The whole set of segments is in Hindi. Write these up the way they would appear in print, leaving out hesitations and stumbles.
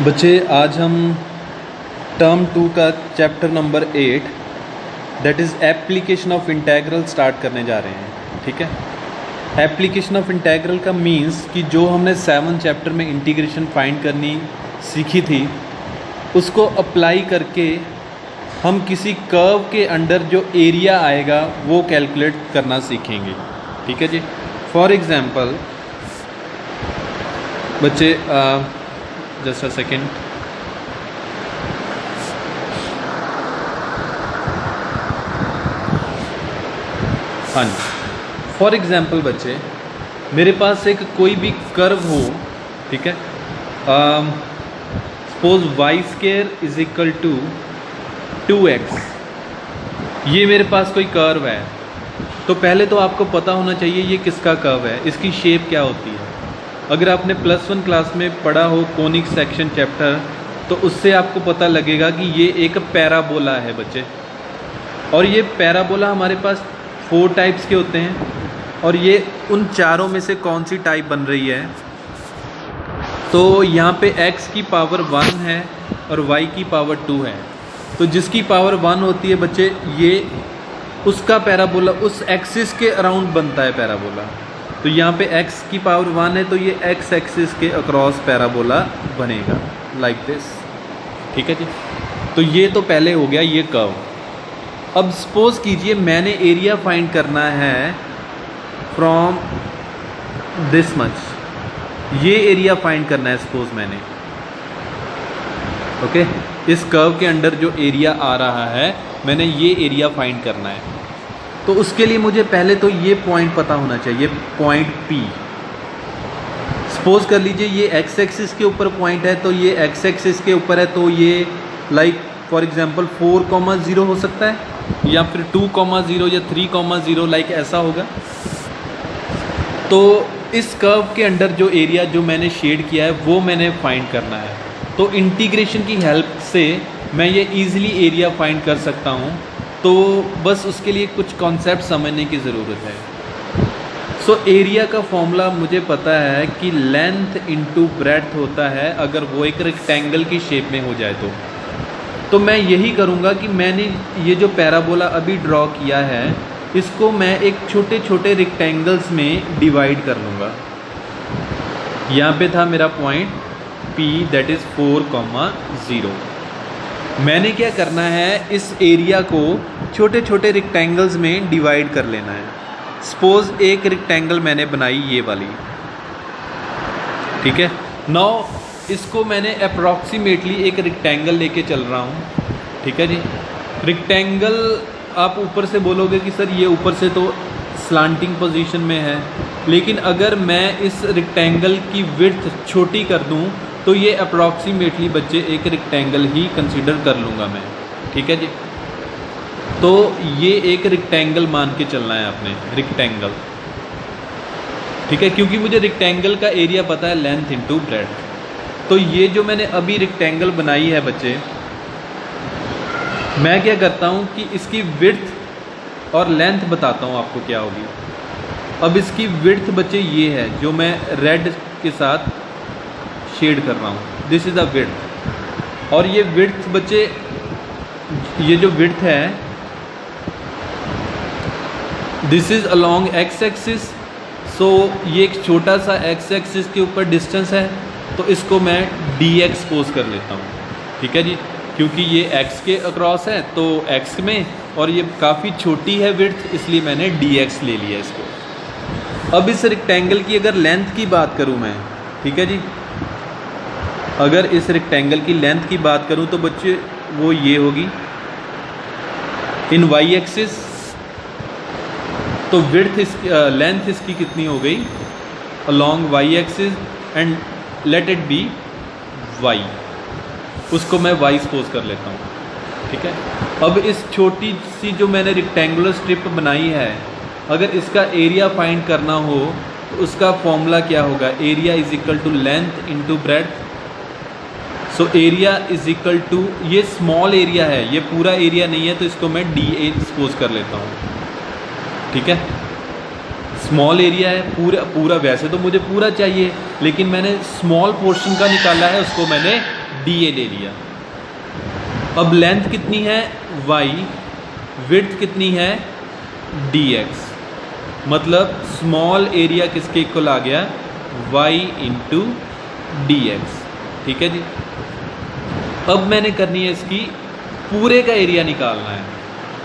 बच्चे आज हम टर्म 2 का chapter number 8 that is application of integral start करने जा रहे हैं। ठीक है, एप्लीकेशन ऑफ इंटेग्रल का मीन्स कि जो हमने 7 चैप्टर में इंटीग्रेशन फाइंड करनी सीखी थी उसको अप्लाई करके हम किसी कर्व के अंडर जो एरिया आएगा वो कैलकुलेट करना सीखेंगे। ठीक है जी। फॉर एग्ज़ाम्पल बच्चे जस्ट अ सेकेंड, हाँ जी। फॉर एग्ज़ाम्पल बच्चे मेरे पास एक कोई भी कर्व हो, ठीक है, suppose y square is equal to 2x, ये मेरे पास कोई कर्व है। तो पहले तो आपको पता होना चाहिए ये किसका कर्व है, इसकी शेप क्या होती है। अगर आपने +1 क्लास में पढ़ा हो कोनिक सेक्शन चैप्टर तो उससे आपको पता लगेगा कि ये एक पैराबोला है बच्चे। और ये पैराबोला हमारे पास 4 टाइप्स के होते हैं और ये उन चारों में से कौन सी टाइप बन रही है। तो यहाँ पे x की पावर 1 है और y की पावर 2 है। तो जिसकी पावर 1 होती है बच्चे ये उसका पैराबोला उस एक्सिस के अराउंड बनता है पैराबोला। तो यहाँ पे x की पावर 1 है तो ये x एक्सिस के अक्रॉस पैराबोला बनेगा लाइक दिस। ठीक है जी। तो ये तो पहले हो गया ये कर्व। अब सपोज कीजिए मैंने एरिया फाइंड करना है फ्रॉम दिस मच, ये एरिया फाइंड करना है सपोज मैंने, ओके, इस कर्व के अंडर जो एरिया आ रहा है मैंने ये एरिया फाइंड करना है। तो उसके लिए मुझे पहले तो ये पॉइंट पता होना चाहिए, पॉइंट P। सपोज कर लीजिए ये x एक्सिस के ऊपर पॉइंट है तो ये x एक्सिस के ऊपर है तो ये लाइक फॉर एग्जांपल 4,0 हो सकता है या फिर 2,0 या 3,0 लाइक ऐसा होगा। तो इस कर्व के अंडर जो एरिया जो मैंने शेड किया है वो मैंने फाइंड करना है। तो इंटीग्रेशन की हेल्प से मैं ये ईज़िली एरिया फाइंड कर सकता हूँ। तो बस उसके लिए कुछ कॉन्सेप्ट समझने की ज़रूरत है। सो एरिया का फॉर्मूला मुझे पता है कि लेंथ इनटू ब्रेड्थ होता है अगर वो एक रेक्टेंगल की शेप में हो जाए तो मैं यही करूँगा कि मैंने ये जो पैराबोला अभी ड्रॉ किया है इसको मैं एक छोटे छोटे रेक्टेंगल्स में डिवाइड कर लूँगा। यहाँ पे था मेरा पॉइंट P दैट इज़ 4,0। मैंने क्या करना है इस एरिया को छोटे छोटे रेक्टेंगल्स में डिवाइड कर लेना है। सपोज एक रेक्टेंगल मैंने बनाई ये वाली, ठीक है। नाउ इसको मैंने अप्रॉक्सीमेटली एक रेक्टेंगल लेके चल रहा हूँ, ठीक है जी। रेक्टेंगल आप ऊपर से बोलोगे कि सर ये ऊपर से तो स्लांटिंग पोजीशन में है, लेकिन अगर मैं इस रेक्टेंगल की विड्थ छोटी कर दूँ तो ये अप्रॉक्सीमेटली बच्चे एक रेक्टेंगल ही कंसीडर कर लूँगा मैं। ठीक है जी। तो ये एक रेक्टेंगल मान के चलना है आपने, रेक्टेंगल, ठीक है, क्योंकि मुझे रेक्टेंगल का एरिया पता है लेंथ इनटू ब्रेड्थ। तो ये जो मैंने अभी रेक्टेंगल बनाई है बच्चे, मैं क्या करता हूँ कि इसकी विड्थ और लेंथ बताता हूँ आपको क्या होगी। अब इसकी विड्थ बच्चे ये है जो मैं रेड के साथ शेड कर रहा हूँ, दिस इज़ अ विड्थ। और ये विड्थ बच्चे, ये जो विड्थ है this is along x axis. So ये एक छोटा सा x एक्सिस के ऊपर डिस्टेंस है तो इसको मैं dx सपोज कर लेता हूँ। ठीक है जी, क्योंकि ये x के अक्रॉस है तो x में, और ये काफ़ी छोटी है विड्थ इसलिए मैंने dx ले लिया इसको। अब इस रेक्टेंगल की अगर लेंथ की बात करूँ मैं, ठीक है जी, अगर इस रेक्टेंगल की लेंथ की बात करूं तो बच्चे वो ये होगी इन y एक्सिस। तो विड्थ लेंथ इसकी कितनी हो गई along y axis and let it be y, उसको मैं y सपोज कर लेता हूं। ठीक है। अब इस छोटी सी जो मैंने रेक्टेंगुलर स्ट्रिप बनाई है अगर इसका एरिया फाइंड करना हो तो उसका फॉर्मूला क्या होगा, area is equal to length into breadth. So area is equal to, ये स्मॉल एरिया है, ये पूरा एरिया नहीं है तो इसको मैं dA सपोज कर लेता हूँ। ठीक है, स्मॉल एरिया है, पूरा वैसे तो मुझे पूरा चाहिए लेकिन मैंने स्मॉल पोर्शन का निकाला है उसको मैंने DA ले लिया। अब लेंथ कितनी है y, विड्थ कितनी है dx, मतलब स्मॉल एरिया किसके इक्वल आ गया y इंटू dx। ठीक है जी। अब मैंने करनी है इसकी पूरे का एरिया निकालना है।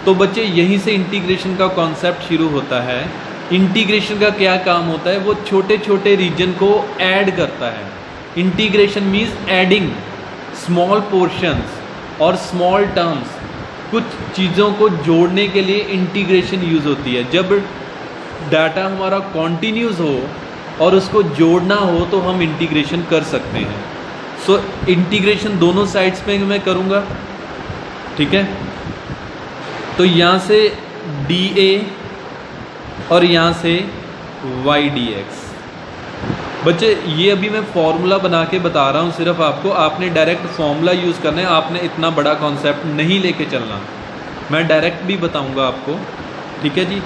तो बच्चे यहीं से इंटीग्रेशन का कॉन्सेप्ट शुरू होता है। इंटीग्रेशन का क्या काम होता है, वो छोटे छोटे रीजन को ऐड करता है। Integration means adding small portions और स्मॉल टर्म्स, कुछ चीज़ों को जोड़ने के लिए इंटीग्रेशन यूज़ होती है। जब डाटा हमारा कॉन्टिन्यूस हो और उसको जोड़ना हो तो हम इंटीग्रेशन कर सकते हैं। सो इंटीग्रेशन दोनों साइड्स पे मैं करूँगा। ठीक है, तो यहाँ से DA और यहाँ से y dx। बच्चे ये अभी मैं फॉर्मूला बना के बता रहा हूँ सिर्फ आपको, आपने डायरेक्ट फॉर्मूला यूज़ करना है, आपने इतना बड़ा कॉन्सेप्ट नहीं लेके चलना। मैं डायरेक्ट भी बताऊँगा आपको। ठीक है जी।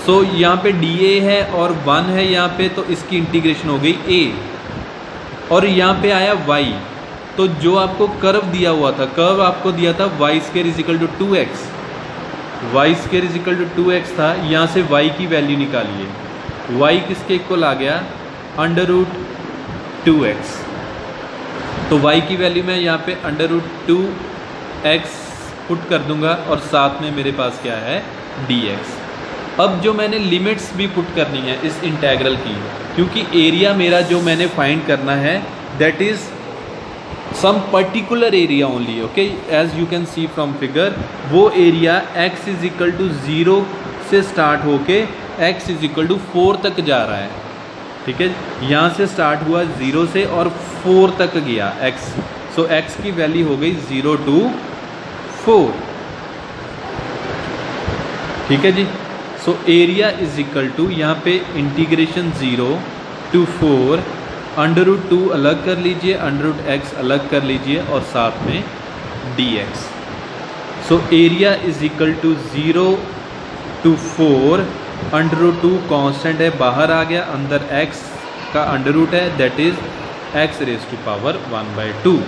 सो यहाँ पे DA है और 1 है यहाँ पे, तो इसकी इंटीग्रेशन हो गई A। और यहाँ पे आया y, तो जो आपको कर्व दिया हुआ था, कर्व आपको दिया था y square is equal to 2x, y square is equal to 2x था। यहाँ से y की वैल्यू निकालिए, y किसके इक्वल आ गया अंडर रूट 2x। तो y की वैल्यू मैं यहाँ पे अंडर रूट 2x पुट कर दूंगा और साथ में मेरे पास क्या है dx। अब जो मैंने लिमिट्स भी पुट करनी है इस इंटेग्रल की, क्योंकि एरिया मेरा जो मैंने फाइंड करना है that is some particular area only. Okay, as you can see from figure, वो area x is equal to 0 से स्टार्ट होके x इज इक्वल टू 4 तक जा रहा है। ठीक है, यहाँ से स्टार्ट हुआ 0 से और 4 तक गया x। सो x की वैल्यू हो गई 0 to 4। ठीक है जी। So area is equal to, यहाँ पे इंटीग्रेशन 0 to 4, अंडर रूट 2 अलग कर लीजिए, अंडर रूट x अलग कर लीजिए और साथ में dx। So area is equal to 0 to 4, under root 2 constant है, बाहर आ गया, अंदर x का अंडर रूट है, that is x raise to power 1/2।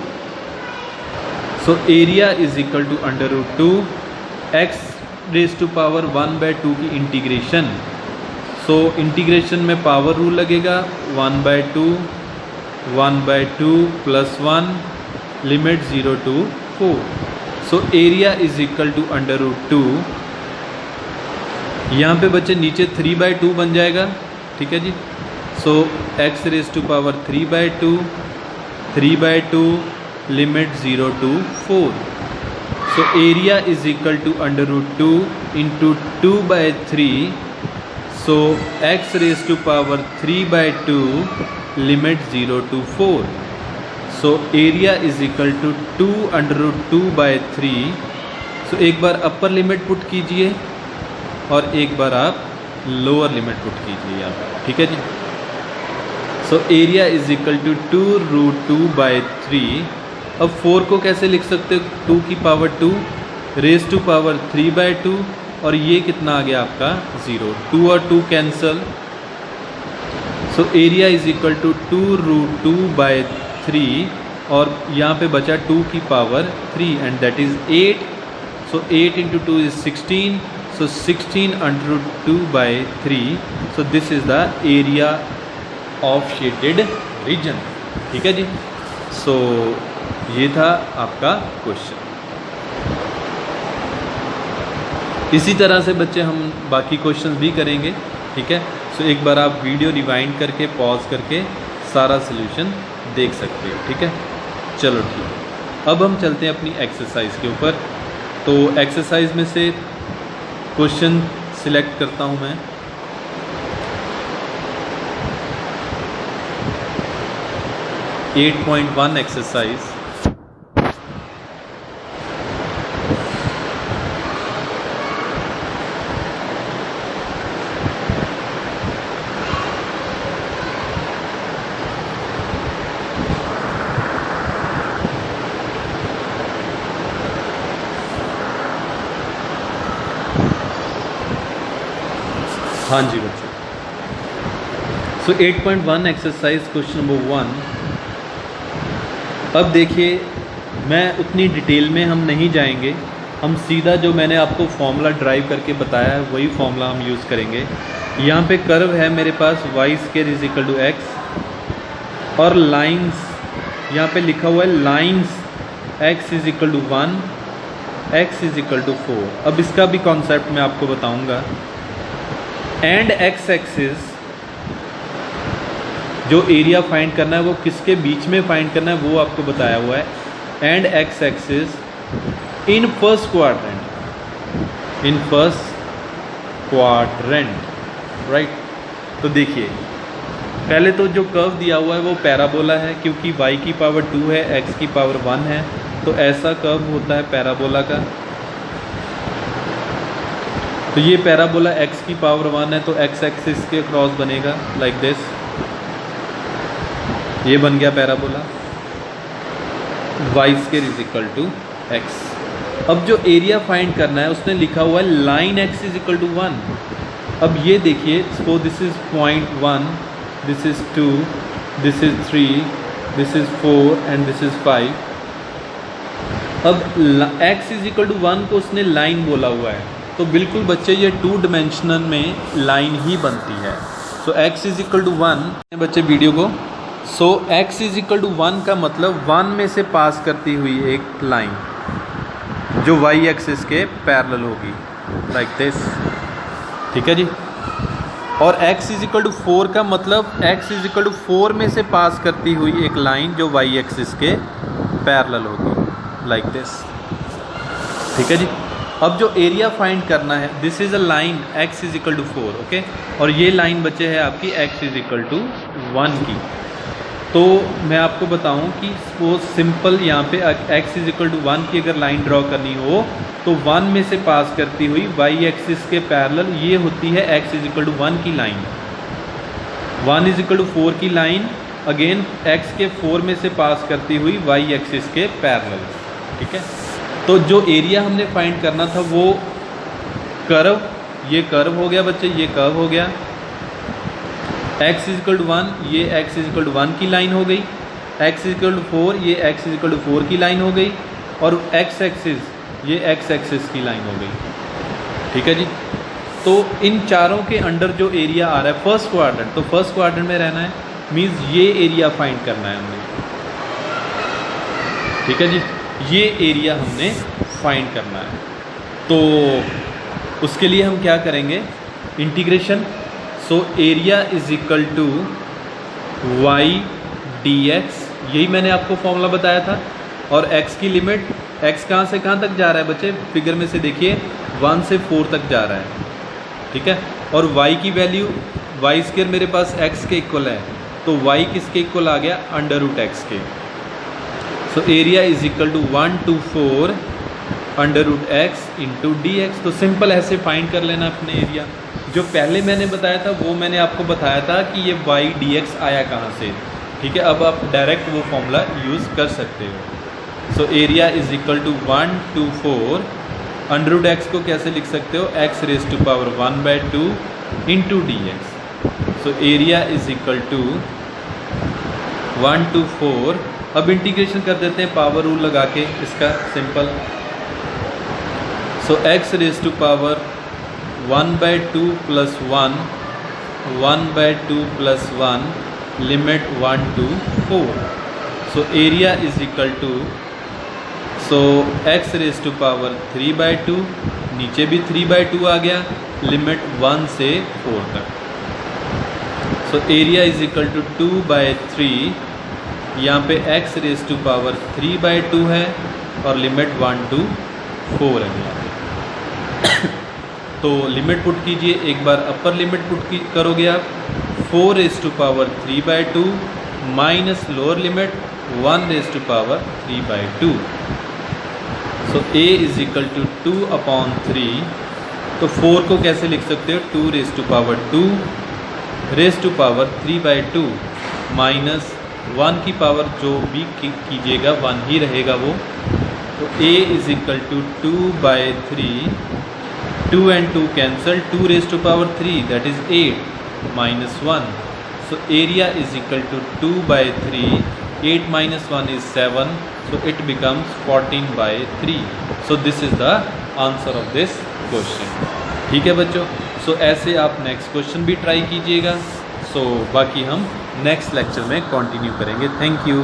So area is equal to under root 2 x raise to power 1/2 की इंटीग्रेशन। सो इंटीग्रेशन में पावर रूल लगेगा, 1/2 plus 1, limit 0 to 4। So area is equal to under root 2, यहाँ पे बच्चे नीचे 3/2 बन जाएगा। ठीक है जी। So x raise to power 3/2, limit 0 to 4। So area is equal to under root 2 into 2/3। So x raise to power 3/2, limit 0 to 4। So area is equal to 2 under root 2/3। So एक बार अपर लिमिट पुट कीजिए और एक बार आप लोअर लिमिट पुट कीजिए यहाँ पर। ठीक है जी। So area is equal to 2 root 2/3। अब 4 को कैसे लिख सकते हो, 2 की पावर 2 रेज टू पावर 3/2, और ये कितना आ गया आपका 0, 2 और 2 cancel. So area is equal to 2 root 2/3 और यहाँ पे बचा 2 की power 3 and that is 8। So 8 into 2 is 16। So 16 under root 2/3। So this is the area of shaded region. ठीक है जी। सो ये था आपका क्वेश्चन। इसी तरह से बच्चे हम बाकी क्वेश्चंस भी करेंगे। ठीक है। सो एक बार आप वीडियो रिवाइंड करके पॉज करके सारा सॉल्यूशन देख सकते हो। ठीक है, चलो ठीक है। अब हम चलते हैं अपनी एक्सरसाइज के ऊपर। तो एक्सरसाइज में से क्वेश्चन सिलेक्ट करता हूँ मैं। (8.1) एक्सरसाइज। हाँ जी बच्चों। सो 8.1 एक्सरसाइज क्वेश्चन नंबर 1। अब देखिए मैं उतनी डिटेल में हम नहीं जाएंगे, हम सीधा जो मैंने आपको फॉर्मूला ड्राइव करके बताया है वही फॉर्मूला हम यूज़ करेंगे। यहाँ पे कर्व है मेरे पास y² = x और लाइंस यहाँ पे लिखा हुआ है लाइंस x = 1, x = 4। अब इसका भी कॉन्सेप्ट मैं आपको बताऊंगा। एंड x एक्सिस जो एरिया फाइंड करना है वो किसके बीच में फाइंड करना है वो आपको बताया हुआ है। And x axis in first quadrant, right. तो देखिए पहले तो जो कर्व दिया हुआ है वो पैराबोला है, क्योंकि y की पावर 2 है, x की पावर 1 है, तो ऐसा कर्व होता है पैराबोला का। तो ये पैराबोला x की पावर 1 है, तो x एक्सिस के क्रॉस बनेगा लाइक दिस, ये बन गया पैराबोला। y² = x। अब जो एरिया फाइंड करना है उसने लिखा हुआ है लाइन x = 1। अब ये देखिए, सो this is point 1, this is 2, this is 3, this is 4 and this is 5। अब x = 1 को उसने लाइन बोला हुआ है, तो बिल्कुल बच्चे ये 2 डायमेंशनल में लाइन ही बनती है। सो x = 1 बच्चे वीडियो को, सो x = 1 का मतलब 1 में से पास करती हुई एक लाइन जो y एक्सिस के पैरेलल होगी लाइक दिस, ठीक है जी। और x = 4 का मतलब x = 4 में से पास करती हुई एक लाइन जो y एक्सिस के पैरेलल होगी लाइक दिस, ठीक है जी। अब जो एरिया फाइंड करना है, this is a line x = 4, okay. और ये लाइन बच्चे है आपकी x = 1 की। तो मैं आपको बताऊं कि सपोज सिंपल यहाँ पे x = 1 की अगर लाइन ड्रॉ करनी हो तो 1 में से पास करती हुई y एक्सिस के पैरेलल ये होती है x = 1 की लाइन। 1 = 4 की लाइन अगेन x के 4 में से पास करती हुई y एक्सिस के पैरेलल, ठीक है। तो जो एरिया हमने फाइंड करना था वो कर्व, ये कर्व हो गया बच्चे, ये कर्व हो गया। x = 1, ये x = 1 की लाइन हो गई। x = 4, ये x = 4 की लाइन हो गई। और x एक्सिस, ये x एक्सिस की लाइन हो गई, ठीक है जी। तो इन चारों के अंडर जो एरिया आ रहा है फर्स्ट क्वाड्रेंट, तो फर्स्ट क्वाड्रेंट में रहना है, मीन्स ये एरिया फाइंड करना है हमने, ठीक है जी। ये एरिया हमने फाइंड करना है। तो उसके लिए हम क्या करेंगे, integration. So area = y dx, यही मैंने आपको फॉर्मूला बताया था। और x की लिमिट, x कहाँ से कहाँ तक जा रहा है बच्चे, फिगर में से देखिए 1 से 4 तक जा रहा है, ठीक है। और y की वैल्यू, y² मेरे पास x के इक्वल है, तो y किसके इक्वल आ गया, √x के। So area = 1 to 4 √x × dx। तो सिंपल ऐसे फाइंड कर लेना अपने एरिया। जो पहले मैंने बताया था वो मैंने आपको बताया था कि ये y dx आया कहाँ से, ठीक है। अब आप डायरेक्ट वो फॉर्मूला यूज़ कर सकते हो। सो एरिया = 1 to 4 √x को कैसे लिख सकते हो, x⁻² 1/2 × dx। So area = 1 to 4। अब इंटीग्रेशन कर देते हैं पावर रूल लगा के इसका, simple. So x⁻² 1/2 + 1, 1/2 + 1, limit 1 to 4। So area = so x⁻³ 3/2, नीचे भी 3/2 आ गया, लिमिट 1 से 4 तक। सो एरिया = 2/3, यहाँ पे x⁻³ 3/2 है और लिमिट 1 to 4 है यहाँ पे। तो लिमिट पुट कीजिए, एक बार अपर लिमिट पुट करोगे आप 4⁻³ minus lower limit 1⁻³। So a = 2/3। तो 4 को कैसे लिख सकते हो, 2⁻², 3/2 माइनस 1 की पावर जो भी कीजिएगा 1 ही रहेगा वो। तो a = 2/3, 2 and 2 cancel, 2⁻³ that is 8 minus 1. So area = 2/3 8 minus 1 is 7, so it becomes 14/3. So this is the answer of this question. ठीक है बच्चों, सो ऐसे आप नेक्स्ट क्वेश्चन भी ट्राई कीजिएगा। सो बाकी हम नेक्स्ट लेक्चर में कंटिन्यू करेंगे। Thank you.